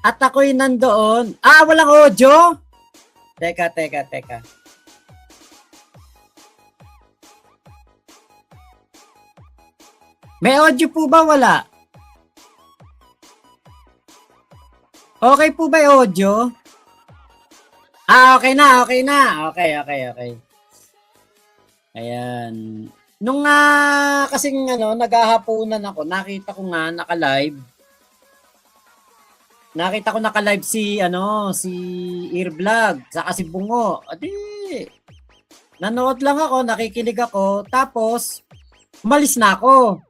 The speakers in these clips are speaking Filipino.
At ako'y nandoon. Walang audio? Teka. May audio po ba? Wala. Okay po ba yung audio? Okay na. Okay. Ayan. Nung kasing naghahaponan ako, nakita ko nga naka-live. Nakita ko naka-live si Earvlog, saka si Bungo. Adi, nanood lang ako, nakikinig ako, tapos umalis na ako.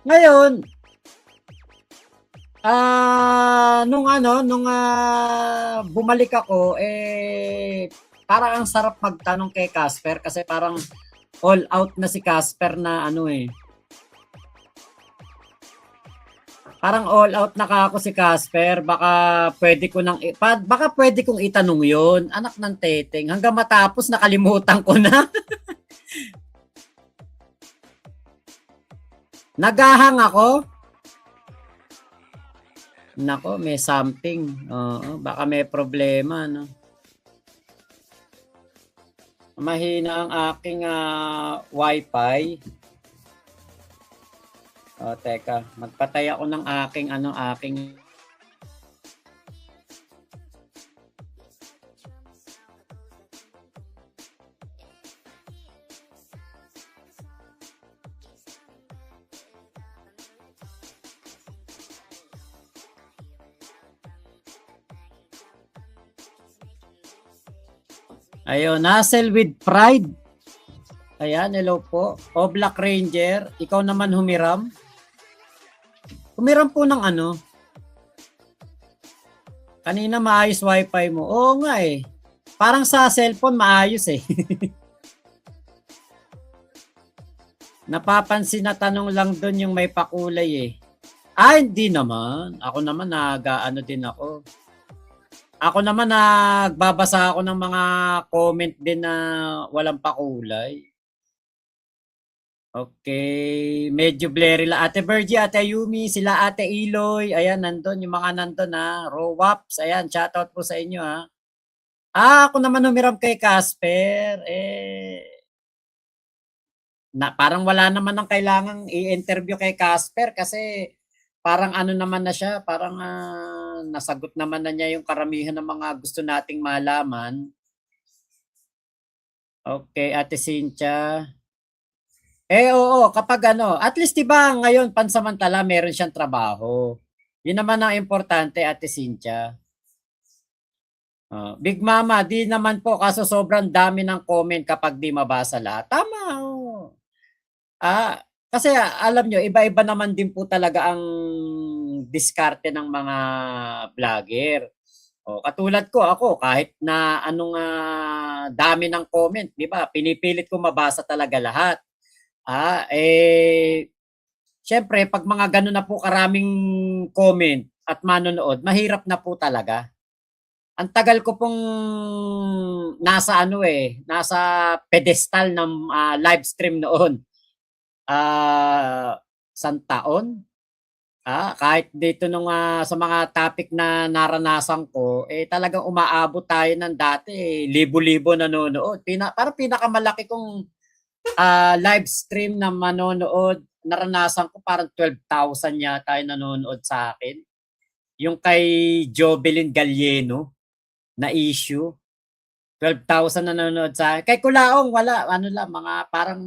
Ngayon, nung bumalik ako, parang ang sarap magtanong kay Casper kasi parang all out na si Casper na Parang all out na ako si Casper. Baka pwede kong itanong 'yon. Anak ng teteng. Hanggang matapos nakalimutan ko na. Nagahang ako. Nako, may something. Oo, baka may problema, no. Mahina ang aking wifi. Teka, magpatay ako ng aking Ayun, Hustle with Pride. Ayan, hello po. O Black Ranger, ikaw naman humiram. Humiram po ng Kanina maayos wifi mo. Oo nga eh. Parang sa cellphone maayos eh. Napapansin na tanong lang doon yung may pakulay eh. Hindi naman. Ako naman din ako. Ako naman nagbabasa ako ng mga comment din na walang pakulay. Okay, medyo blurry la. Ate Virgie, Ate Yumi, sila Ate Iloy, ayan, nandun, yung mga nandun Rowaps, ayan, shoutout po sa inyo ako naman humiram kay Casper, parang wala naman ang kailangang i-interview kay Casper kasi parang naman na siya, parang nasagot naman na niya yung karamihan ng mga gusto nating malaman. Okay, Ate Cynthia. Oo, kapag at least 'di ba ngayon pansamantala meron siyang trabaho. 'Yun naman ang importante, Ate Cynthia. Big Mama, di naman po kaso sobrang dami ng comment kapag di mabasa lahat. Tama. Kasi alam nyo, iba-iba naman din po talaga ang diskarte ng mga vlogger. Katulad ko ako, kahit na dami ng comment, di ba? Pinipilit ko mabasa talaga lahat. Syempre, pag mga ganun na po karaming comment at manonood, mahirap na po talaga. Ang tagal ko pong nasa nasa pedestal ng live stream noon. Isang taon. Kahit dito nung sa mga topic na naranasan ko, talagang umaabot tayo ng dati, libo-libo nanonood. Parang pinakamalaki kong live stream na manonood, naranasan ko parang 12,000 yata yung nanonood sa akin. Yung kay Jobelin Galieno na issue, 12,000 nanonood sa akin. Kay Kulaong, wala, lang, mga parang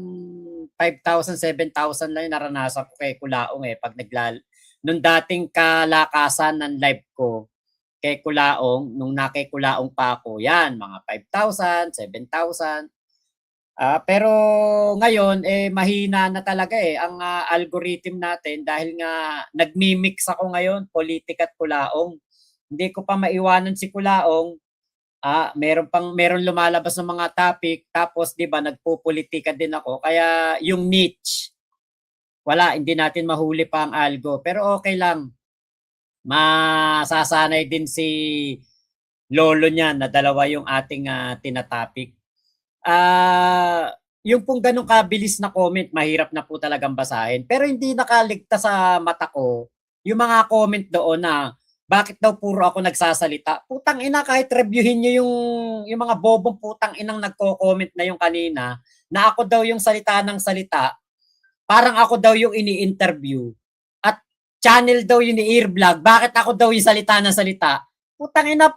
5,000, 7,000 lang yung naranasan ko kay Kulaong pag nung dating kalakasan ng live ko kay Kulaong, nung nakay Kulaong pa ako, yan, mga 5,000, 7,000. Pero ngayon mahina na talaga ang algorithm natin dahil nga nagmi-mix ako ngayon, politika at Kulaong. Hindi ko pa maiwanan si Kulaong. Meron lumalabas ng mga topic tapos 'di ba nagpopolitika din ako. Kaya yung niche wala, hindi natin mahuli pa ang algo. Pero okay lang. Masasanay din si lolo niya na dalawa yung ating tinatopic. Yung pong ganun kabilis na comment, mahirap na po talagang basahin. Pero hindi nakaligtas sa mata ko yung mga comment doon na bakit daw puro ako nagsasalita? Putang ina, kahit reviewin nyo yung mga bobong putang inang nagko-comment na yung kanina, na ako daw yung salita ng salita, parang ako daw yung ini-interview. At channel daw yung ni Earvlog, bakit ako daw yung salita ng salita? Putang ina,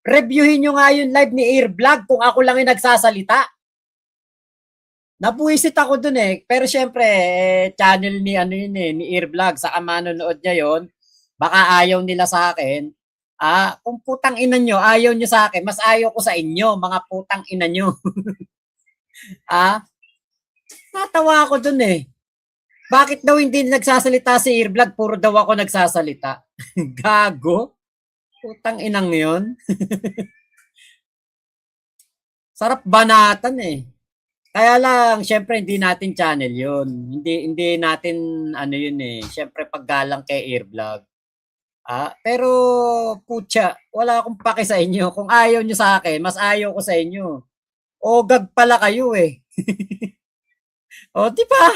reviewin nyo nga yung live ni Earvlog kung ako lang yung nagsasalita. Nabuisit ako dun eh. Pero syempre, channel ni ano yun eh, ni Earvlog, saka manonood niya yon. Baka ayaw nila sa akin. Kung putang ina nyo, ayaw nyo sa akin, mas ayaw ko sa inyo, mga putang ina nyo. Natawa ako dun eh. Bakit daw hindi nagsasalita si Earvlog, puro daw ako nagsasalita? Gago. Putang inang yun. Sarap banatan eh. Kaya lang, syempre hindi natin channel yun. Hindi natin ano yun eh. Syempre paggalang kay Earvlog. Pero putya, wala akong pake sa inyo. Kung ayaw nyo sa akin, mas ayaw ko sa inyo. Ogag pala kayo eh. O, di ba?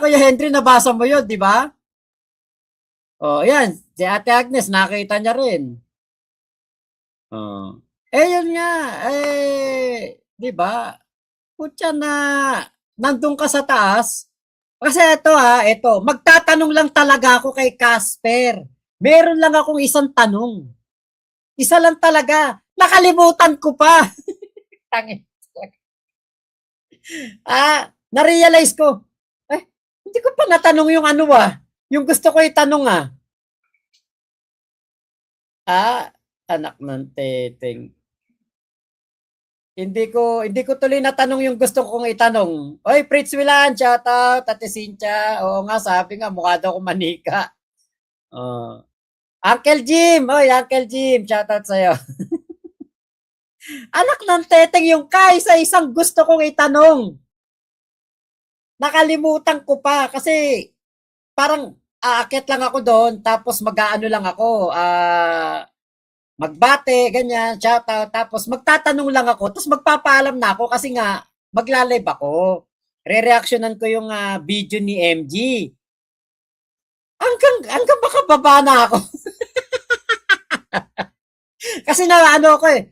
Kuya Henry, nabasa mo yun, di ba? O, yan. Si Ate Agnes, nakita niya rin. Oh. Yun nga. Di ba? Putya na, nandun ka sa taas. Kasi ito, magtatanong lang talaga ako kay Casper. Meron lang akong isang tanong. Isa lang talaga. Nakalimutan ko pa. Tangin. Na-realize ko. Hindi ko pa natanong yung ano Yung gusto ko itanong Anak ng teteng. Hindi ko tuloy natanong yung gusto kong itanong. Oy, Fritz Wilan, shout out, Ate Cynthia. Oo nga, sabi nga, mukha daw ko manika. Uncle Jim, oy, Uncle Jim, shout out sa'yo. Anak ng teteng yung sa isang gusto kong itanong. Nakalimutan ko pa kasi parang aakyat lang ako doon tapos mag-aano lang ako, magbate, ganyan, shoutout, tapos magtatanong lang ako, tapos magpapaalam na ako kasi nga magla-live ako. Re-reactionan ko yung video ni MG. Hanggang makababa na ako. Kasi na ano ko eh.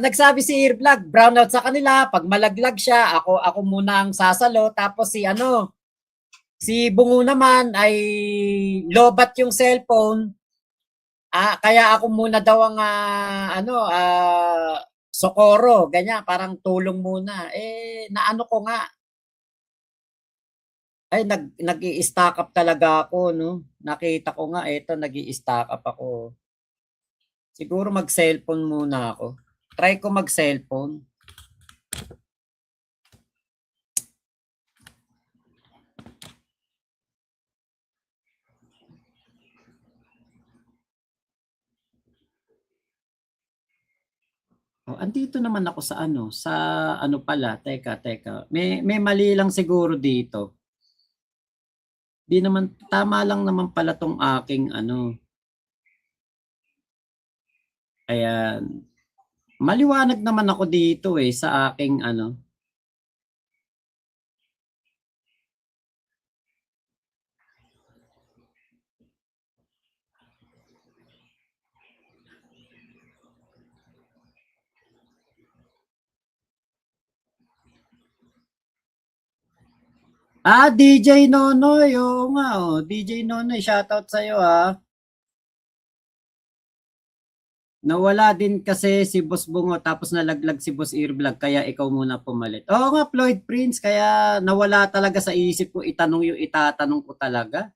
Nagsabi si Earvlog, brownout sa kanila, pag malaglag siya, ako muna ang sasalo, tapos si Bungo naman ay lobat yung cellphone. Kaya ako muna daw ang Socorro, ganyan, parang tulong muna. Naano ko nga, ay nag-i-stack up talaga ako, no? Nakita ko nga, eto, nag-i-stack up ako. Siguro mag-cellphone muna ako. Try ko mag-cellphone. Andito naman ako sa ano pala, teka. May mali lang siguro dito. Di naman, tama lang naman pala tong aking Ayan. Maliwanag naman ako dito sa aking DJ Nonoy, oo nga DJ Nonoy, shoutout sa'yo Nawala din kasi si Boss Bungo tapos nalaglag si Boss Earvlog kaya ikaw muna pumalit. Oo nga, Floyd Prince, kaya nawala talaga sa isip ko itanong yung itatanong ko talaga.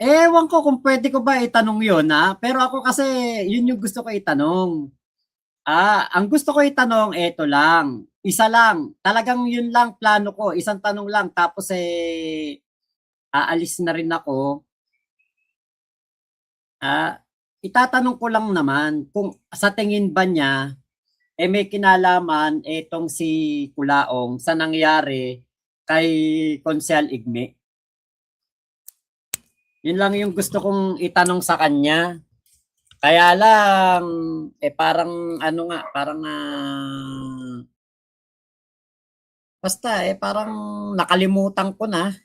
Ewan ko kung pwede ko ba itanong yun pero ako kasi yun yung gusto ko itanong. Ang gusto ko itanong, eto lang. Isa lang. Talagang yun lang plano ko. Isang tanong lang. Tapos aalis na rin ako. Itatanong ko lang naman kung sa tingin ba niya, may kinalaman etong si Kulaong sa nangyari kay Konsehal Igme. Yun lang yung gusto kong itanong sa kanya. Kaya lang, parang parang basta parang nakalimutan ko na.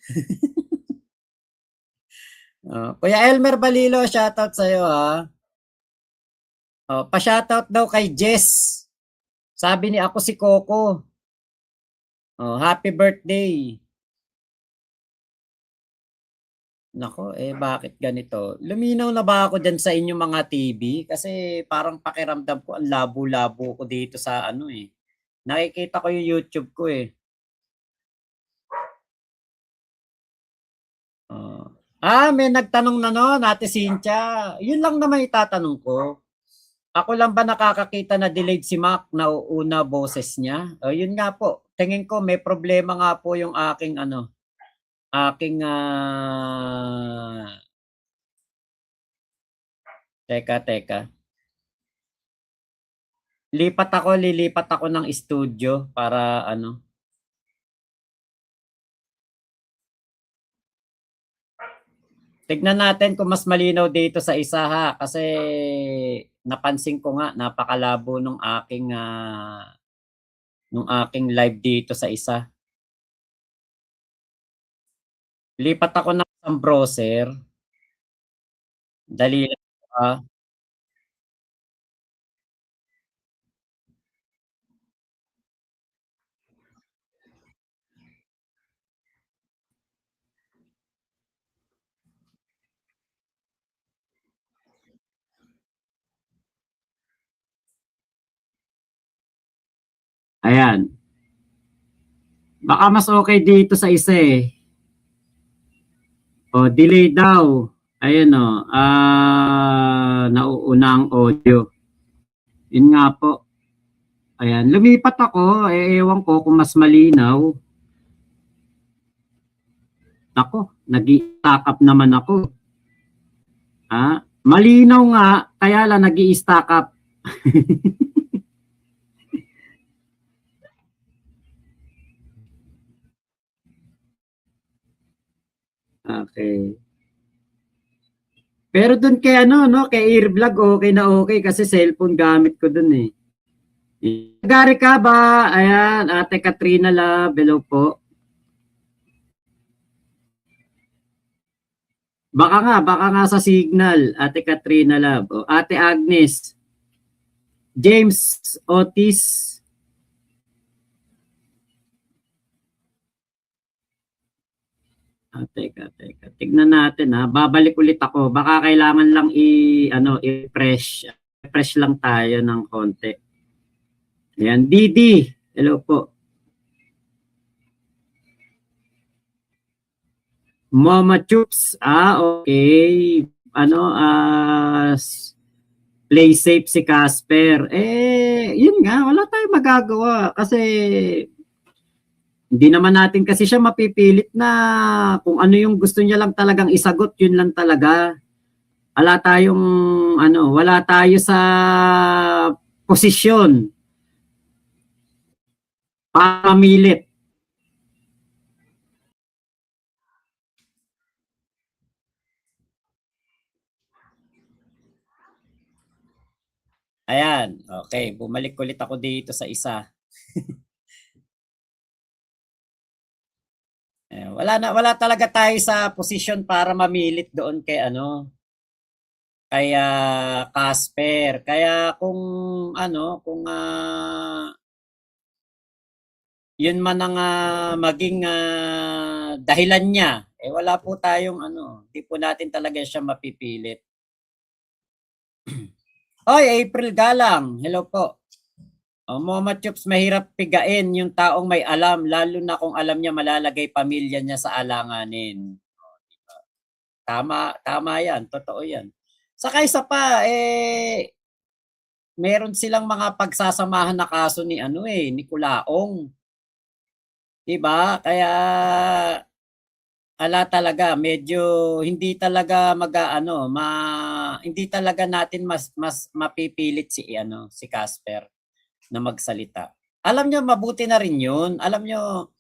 Kuya Elmer Balilo, shoutout sa'yo ha. Pa-shoutout daw kay Jess. Sabi ni ako si Coco. Happy birthday. Nako, bakit ganito? Luminaw na ba ako dyan sa inyong mga TV? Kasi parang pakiramdam ko ang labo-labo ko dito sa ano eh. Nakikita ko yung YouTube ko eh. May nagtanong na no, Ate Cynthia. Yun lang naman itatanong ko. Ako lang ba nakakakita na delayed si Mac na una boses niya? Yun nga po. Tingin ko may problema nga po yung aking teka. Lilipat ako ng studio para ano. Tignan natin kung mas malinaw dito sa isa ha kasi napansin ko nga napakalabo nung aking live dito sa isa. Lipat ako ng isang browser. Dali lang ha. Ayan. Baka mas okay dito sa isa eh. Delay daw. Ayun nauuna ang audio. Yun nga po. Ayan, lumipat ako. Ewan ko kung mas malinaw. Ako, nag-i-stack up naman ako. Malinaw nga, kaya lang nag-i-stack up. Okay. Pero dun kay kay Airvlog okay na okay kasi cellphone gamit ko dun eh. Gary ka ba? Ayan, Ate Katrina Love, hello po. Baka nga sa signal, Ate Katrina Love. Ate Agnes. James Otis. Teka. Tignan natin ha. Babalik ulit ako. Baka kailangan lang i-refresh. Refresh lang tayo ng konti. Ayan, Didi. Hello po. Mama Chups. Okay. Play safe si Casper. Yun nga, wala tayong magagawa kasi hindi naman natin kasi siya mapipilit na kung ano yung gusto niya lang talagang isagot, yun lang talaga. Wala tayo sa posisyon para mamilit. Ayan, okay. Bumalik ulit ako dito sa isa. Wala talaga tayo sa posisyon para mamilit doon kay Casper. Kaya kung yun man ang maging dahilan niya, wala po tayong hindi po natin talaga siya mapipilit. Oy, April Galang, hello po. Mama Chups, mahirap pigain yung taong may alam, lalo na kung alam niya malalagay pamilya niya sa alanganin. Diba? Tama yan, totoo yan. Saka isa pa, meron silang mga pagsasamahan na kaso ni Culaong. Diba? Kaya talaga medyo hindi talaga hindi talaga natin mas mapipilit si Casper na magsalita. Alam nyo, mabuti na rin yun. Alam nyo,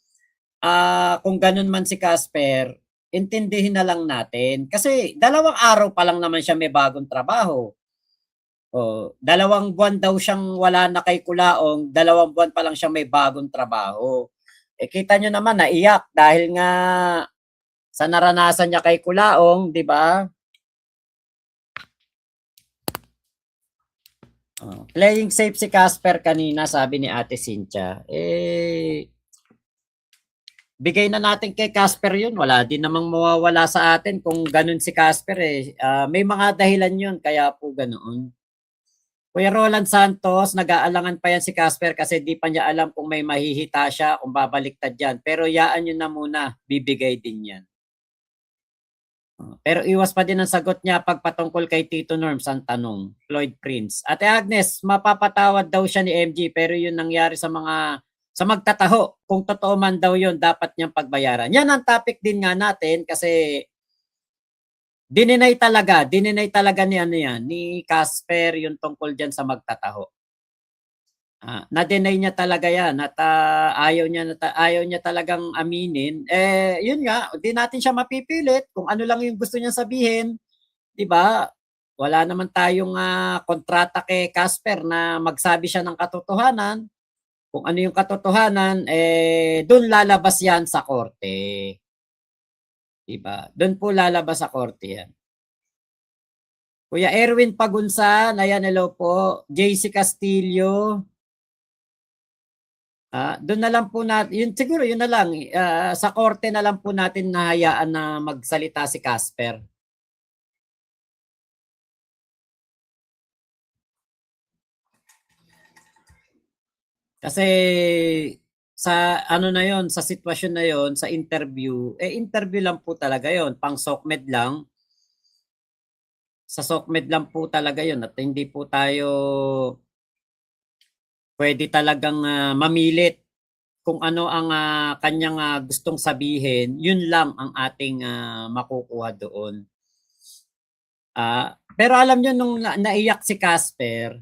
kung ganun man si Casper, intindihin na lang natin. Kasi 2 araw pa lang naman siya may bagong trabaho. 2 buwan daw siyang wala na kay Culaong, 2 buwan pa lang siya may bagong trabaho. Kita nyo naman, naiyak dahil nga Sa naranasan niya kay Kulaong, di ba? Playing safe si Casper kanina, sabi ni Ate Cynthia. Bigay na natin kay Casper yun. Wala din namang mawawala sa atin kung ganun si Casper eh. May mga dahilan yun, kaya po ganoon. Kuya Roland Santos, nag-aalangan pa yan si Casper kasi di pa niya alam kung may mahihita siya, kung babaliktad yan. Pero yaan yun na muna, bibigay din yan. Pero iwas pa din ang sagot niya pag patungkol kay Tito Norms ang tanong. Floyd Prince. Ate Agnes, mapapatawad daw siya ni MG pero yun nangyari sa magtataho. Kung totoo man daw yun, dapat niyang pagbayaran. Yan ang topic din nga natin kasi dininay talaga ni Casper yung tungkol diyan sa magtataho. Na-deny niya talaga yan at ayaw niya talagang aminin. Yun nga, di natin siya mapipilit kung ano lang yung gusto niya sabihin, 'di ba? Wala naman tayong kontrata kay Casper na magsabi siya ng katotohanan. Kung ano yung katotohanan, doon lalabas yan sa korte. 'Di ba? Doon po lalabas sa korte yan. Kuya Erwin Pagunsan, ayan, hello po. JC Castillo, doon na lang po natin, yun siguro yun na lang, sa korte na lang po natin nahayaan na magsalita si Casper. Kasi sa ano na yon, sa sitwasyon na yon, sa interview, interview lang po talaga yon, pang SOCMED lang. Sa SOCMED lang po talaga yon at hindi po tayo pwede talagang mamilit kung ano ang kanyang gustong sabihin, yun lang ang ating makukuha doon. Pero alam nyo, nung naiyak si Casper,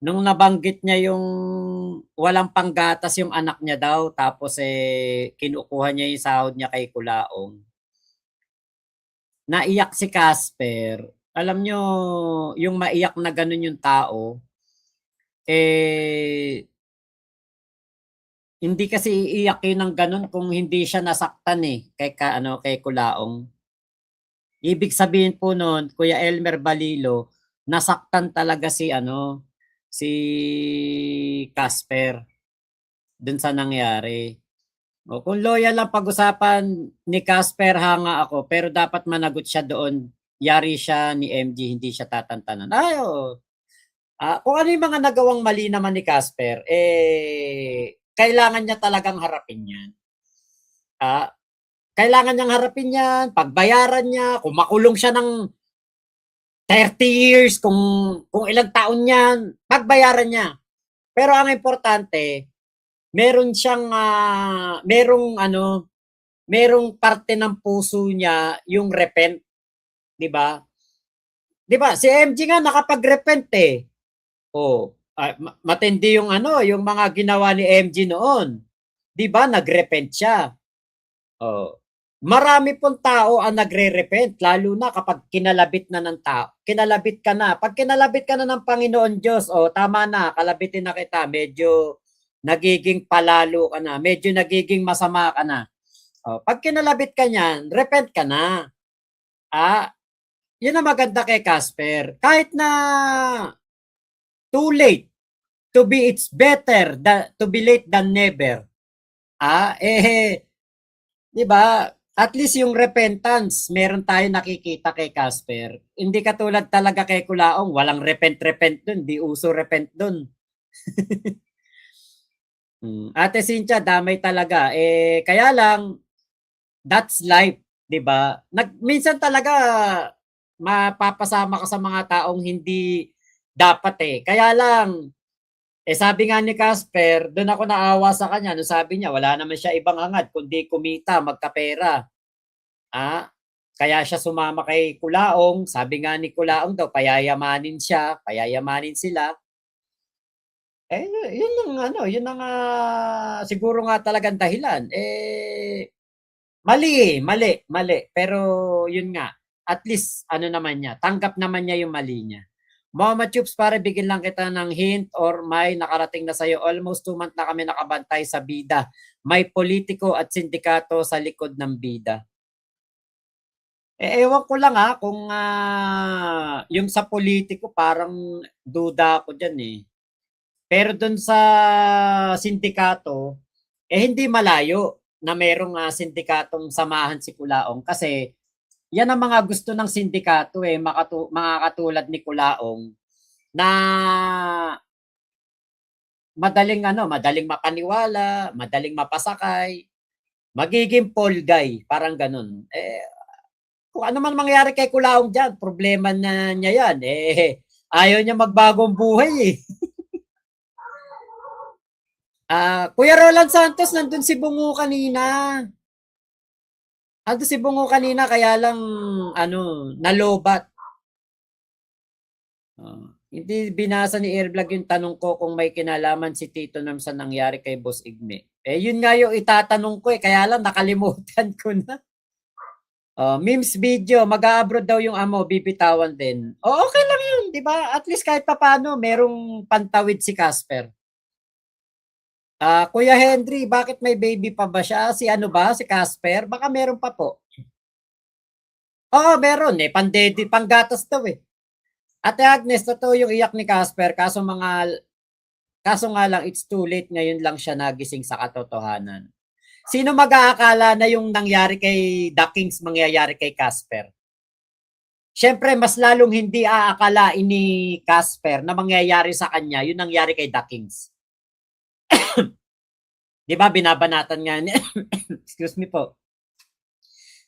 nung nabanggit niya yung walang panggatas yung anak niya daw, tapos kinukuha niya yung sahod niya kay Kulaong. Naiyak si Casper. Alam nyo, yung maiyak na ganun yung tao, hindi kasi iiyak yun ng ganun kung hindi siya nasaktan kay Kulaong. Ibig sabihin po noon, Kuya Elmer Balilo, nasaktan talaga si Casper dun sa nangyari. Kung loyal lang pag-usapan ni Casper, hanga ako, pero dapat managot siya doon. Yari siya ni MG, hindi siya tatantanan. Kung ano yung mga nagawang mali naman ni Casper, kailangan niya talagang harapin yan. Kailangan niyang harapin yan, pagbayaran niya, kung makulong siya ng 30 years, kung ilang taon yan, pagbayaran niya. Pero ang importante, meron siyang, merong parte ng puso niya yung repent. Di ba? Di ba? Si MG nga nakapag-repent eh. Matindi yung yung mga ginawa ni MG noon. Di ba? Nag-repent siya. Marami pong tao ang nagre-repent, lalo na kapag kinalabit na ng tao. Kinalabit ka na. Pag kinalabit ka na ng Panginoon Diyos, tama na, kalabitin na kita, medyo nagiging palalo ka na, medyo nagiging masama ka na. Pag kinalabit ka niyan, repent ka na. Yun ang maganda kay Casper. Kahit na too late to be, it's better to be late than never. Di ba? At least yung repentance, meron tayo nakikita kay Casper. Hindi katulad talaga kay Kulaong, walang repent dun, di uso repent dun. Ate Cynthia, damay talaga. Kaya lang, that's life, di ba? Minsan talaga, mapapasama ka sa mga taong hindi dapat Kaya lang, sabi nga ni Casper, doon ako naawa sa kanya. Nung sabi niya, wala naman siya ibang hangad, kundi kumita, magkapera. Kaya siya sumama kay Kulaong. Sabi nga ni Kulaong daw, payayamanin siya, payayamanin sila. Yun ang siguro nga talagang dahilan. Mali. Pero yun nga, at least, naman niya, tanggap naman niya yung mali niya. Mama Chups, pare, bigyan lang kita ng hint or may nakarating na sa'yo. Almost 2 months na kami nakabantay sa bida. May politiko at sindikato sa likod ng bida. Ewan ko lang kung yung sa politiko parang duda ako dyan eh. Pero dun sa sindikato, hindi malayo na merong sindikatong samahan si Kulaong kasi yan ang mga gusto ng sindikato eh, mga katulad ni Kulaong na madaling mapaniwala, madaling mapasakay, magiging Paul guy, parang ganun. Kung ano man mangyari kay Kulaong dyan, problema na niya yan. Ayaw niya magbagong buhay eh. Kuya Roland Santos, nandun si Bungo kanina. Nandun si Bungo kanina, kaya lang, nalobat. Hindi binasa ni Airvlog yung tanong ko kung may kinalaman si Tito Nam sa nangyari kay Boss Igme. Yun nga yung itatanong ko kaya lang nakalimutan ko na. Memes video, mag-a-abroad daw yung amo, bibitawan din. Okay lang yun, di ba? At least kahit papano, merong pantawid si Casper. Kuya Henry, bakit may baby pa ba siya? Si ano ba? Si Casper? Baka meron pa po. Oo, meron eh. Panggatas daw eh. Ate Agnes, totoo yung iyak ni Casper. Kaso nga lang, it's too late. Ngayon lang siya nagising sa katotohanan. Sino mag-aakala na yung nangyari kay The Kings mangyayari kay Casper? Siyempre, mas lalong hindi aakalain ni Casper na mangyayari sa kanya yung nangyari kay The Kings. Di ba binabanatan nga ni excuse me po.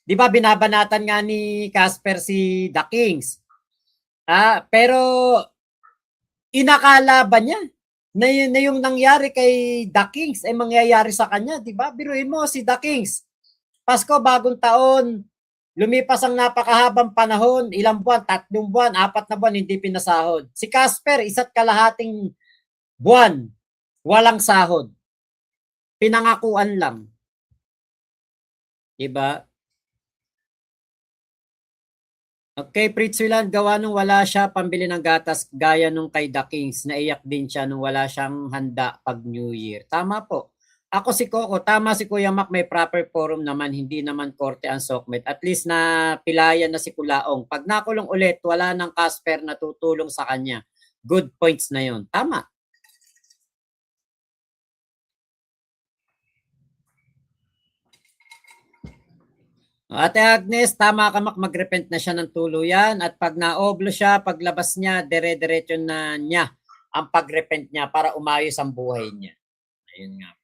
Di ba binabanatan nga ni Casper si The Kings? Pero inakala ba niya na yung nangyari kay The Kings ay mangyayari sa kanya, di ba? Biruin mo si The Kings. Pasko, bagong taon, lumipas ang napakahabang panahon, ilang buwan, 3 buwan, 4 na buwan, hindi pinasahod. Si Casper, 1.5 buwan, walang sahod. Pinangakuan lang. Diba? Okay, Pritchwiland, gawa nung wala siya pambili ng gatas gaya nung kay The Kings. Naiyak din siya nung wala siyang handa pag New Year. Tama po. Ako si Coco, tama si Kuya Mac, may proper forum naman, hindi naman korte ang sokmet. At least na pilayan na si Kulaong. Pag nakulong ulit, wala nang Casper na tutulong sa kanya. Good points na yon. Tama. Ate Agnes, tama ka Mac, mag-repent na siya ng tuluyan at pag naoblo siya, paglabas niya, dire-diretso na niya ang pag-repent niya para umayos ang buhay niya. Ayun nga.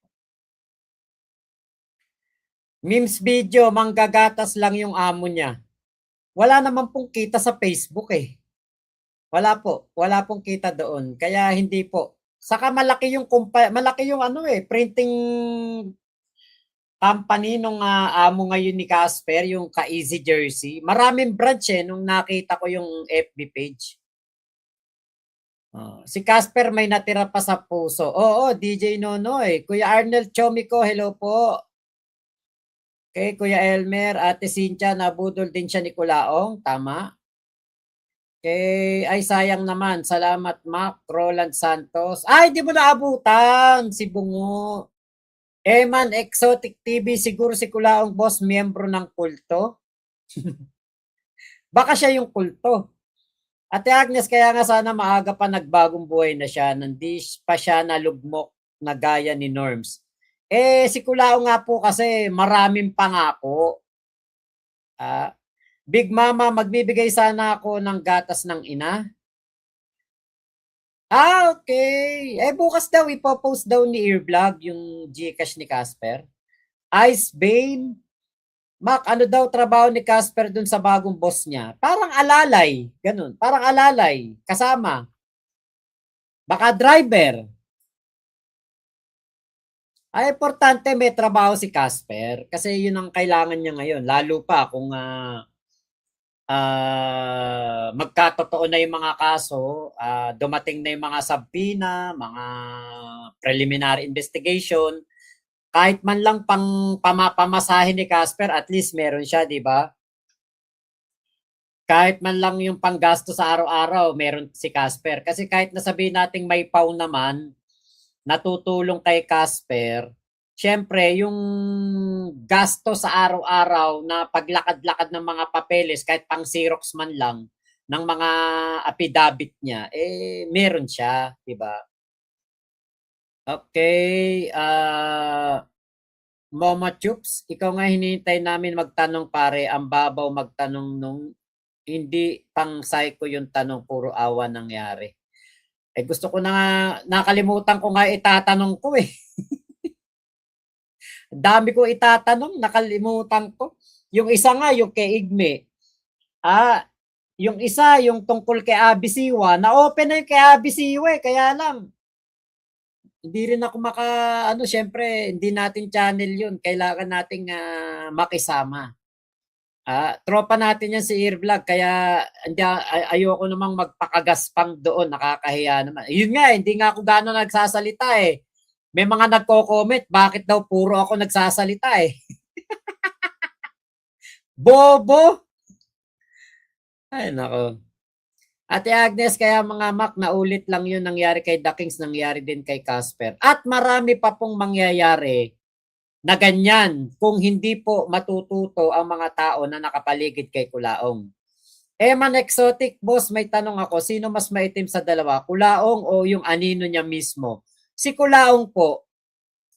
Memes video, manggagatas lang yung amo niya. Wala naman pong kita sa Facebook eh. Wala pong kita doon. Kaya hindi po. Saka malaki yung printing company nung amo ngayon ni Casper, yung ka-Easy Jersey. Maraming branch nung nakita ko yung FB page. Si Casper may natira pa sa puso. Oo, DJ Nonoy. Kuya Arnel Chomico, hello po. Okay, Kuya Elmer, Ate Cynthia, nabudol din siya ni Kulaong. Tama. Okay, ay sayang naman. Salamat, Mac. Roland Santos. Ay, di mo naabutan si Bungo. Eman Exotic TV, siguro si Kulaong boss, miyembro ng kulto. Baka siya yung kulto. Ate Agnes, kaya nga sana maaga pa nagbagong buhay na siya, nandi pa siya nalugmok na gaya ni Norms. Si Kulaong nga po kasi maraming pangako. Big Mama, magbibigay sana ako ng gatas ng ina. Okay. Bukas daw, ipopost daw ni Earvlog yung Gcash ni Casper. Ice Bane, Mac, ano daw trabaho ni Casper dun sa bagong boss niya? Parang alalay, ganun. Parang alalay, kasama. Baka driver. Importante may trabaho si Casper kasi yun ang kailangan niya ngayon. Lalo pa kung magkatotoo na yung mga kaso, dumating na yung mga subpoena, mga preliminary investigation, kahit man lang pamasahin ni Casper, at least meron siya, di ba? Kahit man lang yung panggasto sa araw-araw, meron si Casper. Kasi kahit nasabihin nating may pau naman, natutulong kay Casper, siyempre yung gasto sa araw-araw na paglakad-lakad ng mga papeles kahit pang Xerox man lang ng mga affidavit niya, eh meron siya, 'di ba? Okay, Mama Chups, ikaw nga hinihintay namin magtanong pare, ang babaw magtanong nung hindi pang psycho yung tanong, puro awa nangyari. Eh gusto ko na nga, nakalimutan ko nga itatanong ko eh. Dami ko itatanong, nakalimutan ko. Yung isa nga, yung kay Igme. Ah, yung isa, yung tungkol kay Abisiwa. Na-open na yung kay Abisiwa eh, kaya lang. Hindi rin ako ano, syempre, hindi natin channel yun. Kailangan nating makisama. Tropa natin yan si Earvlog, kaya hindi, ayoko namang magpakagaspang doon, nakakahiya naman. Yun nga, hindi nga ako gano'n nagsasalita eh. May mga nagko-comment, bakit daw puro ako nagsasalita eh. Bobo! Ay, nako. Ate Agnes, kaya mga Mac, naulit lang yun nangyari kay The Kings, nangyari din kay Casper. At marami pa pong mangyayari na ganyan kung hindi po matututo ang mga tao na nakapaligid kay Kulaong. Eman Exotic, boss, may tanong ako, sino mas maitim sa dalawa? Kulaong o yung anino niya mismo? Si Kulaong po.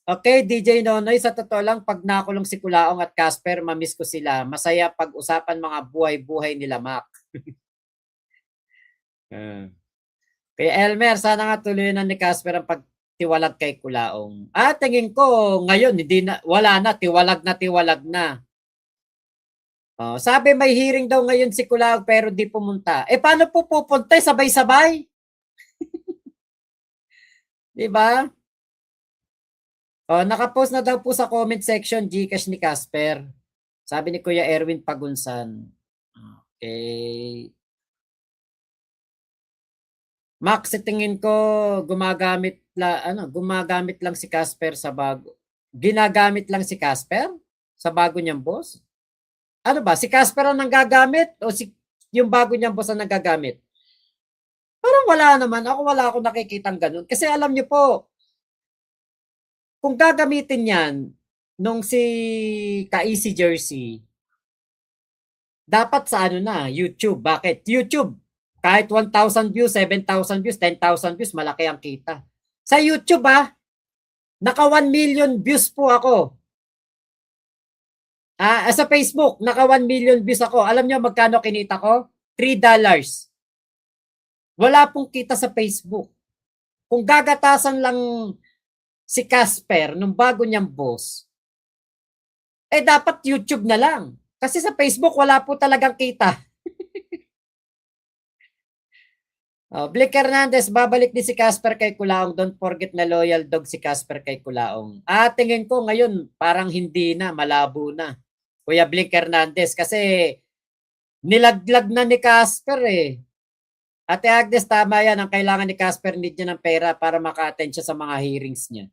Okay, DJ Nonoy, sa totoo lang, pag nakulong si Kulaong at Casper, mamiss ko sila. Masaya pag-usapan mga buhay-buhay nila, Mac. Kaya Elmer, sana nga tuloy na ni Casper ang pagtiwalag kay Kulaong. Tingin ko, ngayon, hindi na, wala na, tiwalag na. Sabi may hearing daw ngayon si Kulaong pero di pumunta. Paano po pupunta? Sabay-sabay? Di ba? Nakapost na daw po sa comment section Gcash ni Casper. Sabi ni Kuya Erwin Pagunsan. Okay. Max, tingin ko gumagamit lang si Casper sa bago. Ginagamit lang si Casper sa bago niyang boss? Ano ba? Si Casper ang nanggagamit o yung bago niyang boss ang nanggagamit? Parang wala naman. Wala akong nakikitang ganun. Kasi alam niyo po, kung gagamitin yan nung si Ka-Easy Jersey, dapat sa YouTube. Bakit? YouTube. Kahit 1,000 views, 7,000 views, 10,000 views, malaki ang kita. Sa YouTube naka 1 million views po ako. Sa Facebook, naka 1 million views ako. Alam niyo magkano kinita ko? $3. Wala pong kita sa Facebook. Kung gagatasan lang si Casper nung bago niyang boss, dapat YouTube na lang. Kasi sa Facebook, wala po talagang kita. Blake Hernandez, babalik din si Casper kay Kulaong. Don't forget na loyal dog si Casper kay Kulaong. Tingin ko ngayon, parang hindi na, malabo na. Kuya Blake Hernandez, kasi nilaglag na ni Casper eh. Ate Agnes, tama yan. Ang kailangan ni Casper, need niya ng pera para maka-attend siya sa mga hearings niya.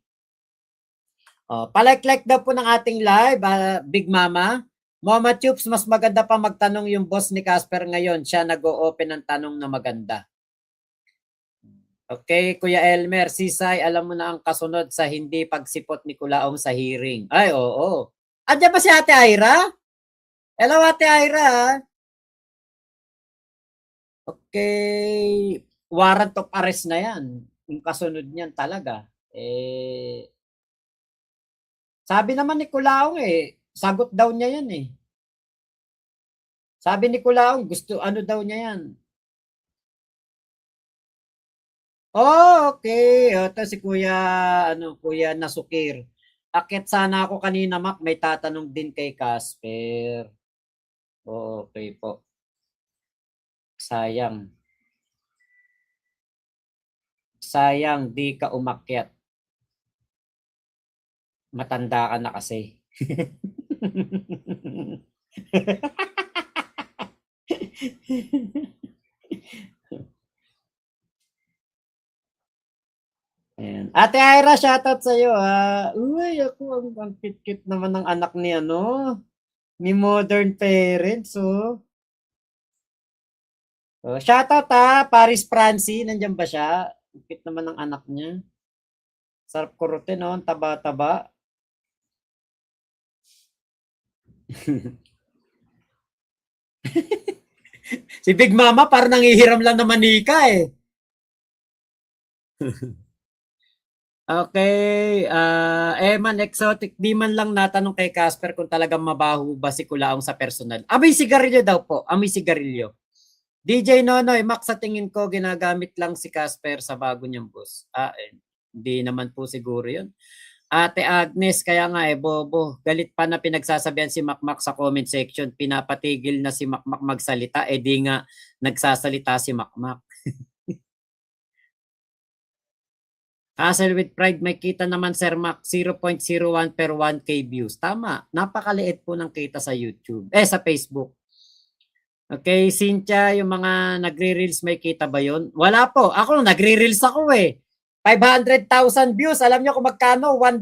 Palike-like daw po ng ating live, Big Mama. Mama Tubes, mas maganda pa magtanong yung boss ni Casper ngayon. Siya nag-o-open ng tanong na maganda. Okay, Kuya Elmer, Sisay, alam mo na ang kasunod sa hindi pagsipot ni Kulaong sa hearing. Ay, oo. Andiyan ba si Ate Ira? Hello, Ate Ira. Okay, warrant of arrest na yan. Yung kasunod niyan talaga. Sabi naman ni Kulaong sagot daw niya yan eh. Sabi ni Kulaong, gusto daw niya yan. Okay. Ito si Kuya Nasukir. Akit sana ako kanina, Mac, may tatanong din kay Casper. Okay po. Sayang. Sayang, di ka umakyat. Matanda ka na kasi. Ayan. Ate Ira, shoutout sa'yo ha. Uy, ang kit-kit naman ng anak ni Modern Parents shoutout Paris Francie, nandiyan ba siya? Ang kit naman ng anak niya. Sarap kurutin ang taba-taba. Si Big Mama parang nangihiram lang na manika eh. Okay, Man Exotic, di man lang natanong kay Casper kung talagang mabaho ba si Kulaong sa personal. Amoy sigarilyo daw po, amoy sigarilyo. DJ Nonoy, Max sa tingin ko ginagamit lang si Casper sa bago niyang bus. Hindi naman po siguro yun. Ate Agnes, kaya nga bobo. Galit pa na pinagsasabihan si Makmak sa comment section. Pinapatigil na si Makmak magsalita. Di nga nagsasalita si Makmak. Castle with Pride, may kita naman Sir Mac, 0.01 per 1K views. Tama, napakaliit po ng kita sa YouTube. Sa Facebook. Okay, Cynthia, yung mga nagre-reels, may kita ba yun? Wala po. Ako, nagre-reels ako eh. 500,000 views. Alam niyo kung magkano? $1.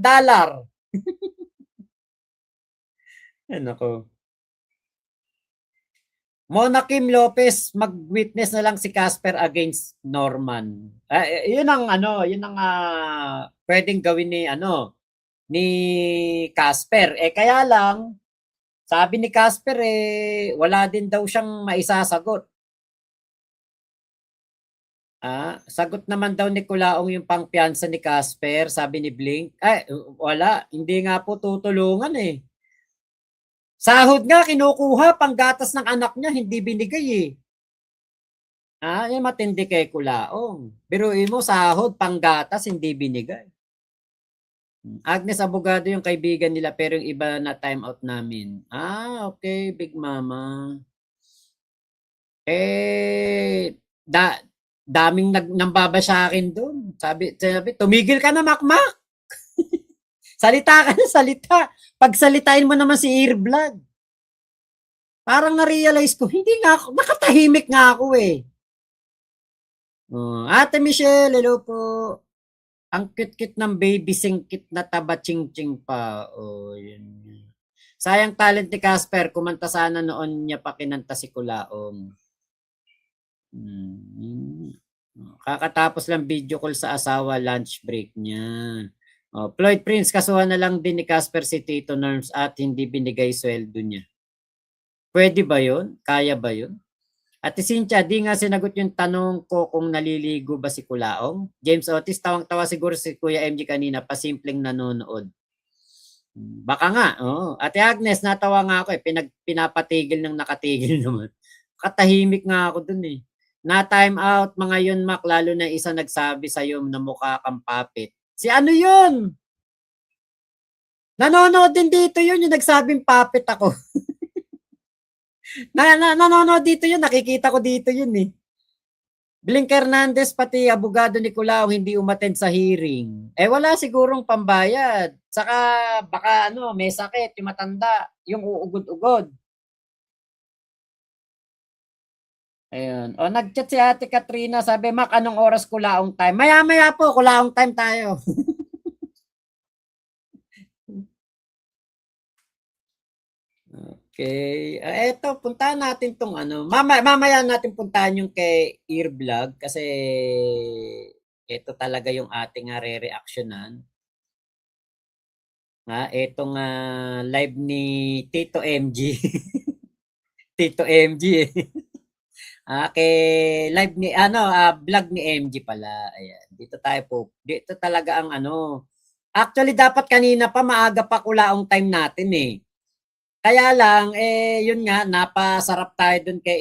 Ano ko? Mona Kim Lopez, mag-witness na lang si Casper against Norman. Yun ang pwedeng gawin ni Casper. Kaya lang sabi ni Casper wala din daw siyang maisasagot. Sagot naman daw ni Kulaong yung pangpiyansa ni Casper, sabi ni Blink. Wala, hindi nga po tutulungan eh. Sahod nga kinukuha, panggatas ng anak niya, hindi binigay eh. Yung matindi kay Kulaong. Biruin mo, sahod, panggatas, hindi binigay. Agnes Abogado yung kaibigan nila, pero yung iba na time out namin. Okay, Big Mama. Daming nambaba sa akin doon. Sabi, tumigil ka na, Makmak. Salita ka na, salita. Pagsalitain mo naman si Earvlog. Parang na-realize ko, hindi nga ako, nakatahimik nga ako eh. Ate Michelle, hello po. Ang cute-cute ng baby, singkit na taba, ching-ching pa. Yun. Sayang talent ni Casper, kumanta sana noon niya pa kinanta si Kulaong. Kakatapos lang video call sa asawa, lunch break niya. Floyd Prince, kasuhan na lang din ni Casper si Tito Norms at hindi binigay sweldo niya. Pwede ba yun? Kaya ba yun? Ate Cynthia, di nga sinagot yung tanong ko kung naliligo ba si Kulaong. James Otis, tawang-tawa siguro si Kuya MG kanina, pasimpleng nanonood. Baka nga, Ate Agnes, natawa nga ako pinapatigil ng nakatigil naman. Katahimik nga ako dun eh. Na time out mga yun, Mac, lalo na isa nagsabi sa'yo na mukha kang papit. Si ano yun? Nanonood din dito yun, yung nagsabing papit ako. Nanonood dito yun, nakikita ko dito yun eh. Blink Hernandez, pati abogado ni Kulaong hindi umattend sa hearing. Wala sigurong pambayad. Saka baka may sakit, yung matanda, yung uugod-ugod. Ayun. Nag-chat si Ate Katrina, sabi, Mac, anong oras Kulaong time? Maya-maya po, Kulaong time tayo. Okay. Eto, puntahan natin tong mamaya natin puntahan yung kay Earvlog kasi ito talaga yung ating re-reactionan. Etong live ni Tito MG. Tito MG eh. Kay live ni vlog ni MG pala. Ayan. Dito tayo po. Dito talaga ang Actually dapat kanina pa maaga pa Kulaong time natin eh. Kaya lang yun nga napasarap tayo dun kay